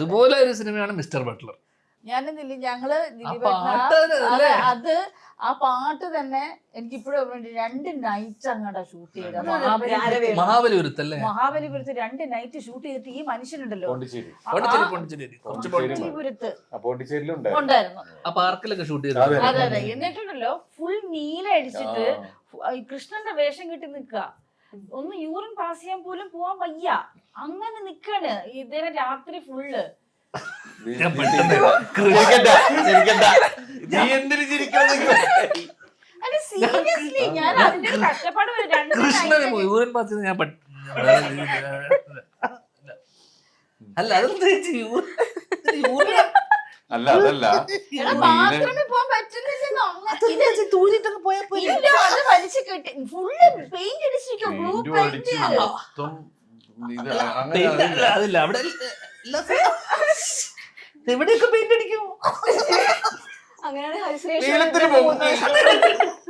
അതുപോലെ ഒരു സിനിമയാണ് മിസ്റ്റർ ബട്ട്ലർ. ഞാനെന്നില്ല ഞങ്ങള് അത് ആ പാട്ട് തന്നെ എനിക്കിപ്പോഴും 2 നൈറ്റ് അങ്ങോട്ടാ ഷൂട്ട് ചെയ്തത്. മഹാബലിപുരത്തല്ലേ? മഹാബലിപുരത്ത് 2 നൈറ്റ് ഷൂട്ട് ചെയ്തിട്ട് ഈ മനുഷ്യനുണ്ടല്ലോ പോണ്ടിച്ചേരിപുരത്ത് ഉണ്ടായിരുന്നു ആ പാർക്കിലൊക്കെ ഷൂട്ട് ചെയ്തു. അതെ അതെ. എന്നിട്ടുണ്ടല്ലോ ഫുൾ നീല അടിച്ചിട്ട് കൃഷ്ണന്റെ വേഷം കെട്ടി നിക്കുക. ഒന്ന് യൂറിൻ പാസ് ചെയ്യാൻ പോലും പോവാൻ വയ്യ, അങ്ങനെ നിക്കാണ് ഇദ്ദേഹം രാത്രി ഫുള്ള്. സീരിയസ്ലി ഞാൻ അതിന്റെ കഷ്ടപ്പാട് അല്ല അല്ല അതല്ല ബാത്റൂമിൽ പോകാൻ പറ്റുന്നില്ലെന്നോ അത് വലിച്ചു കെട്ടി ഫുള്ള് പെയിന്റ് അടിച്ചിരിക്കും, ബ്ലൂ പെയിന്റ്. അതില്ല അവിടെ എവിടെയൊക്കെ പെയിന്റ് അടിക്കും. അങ്ങനെയാണ്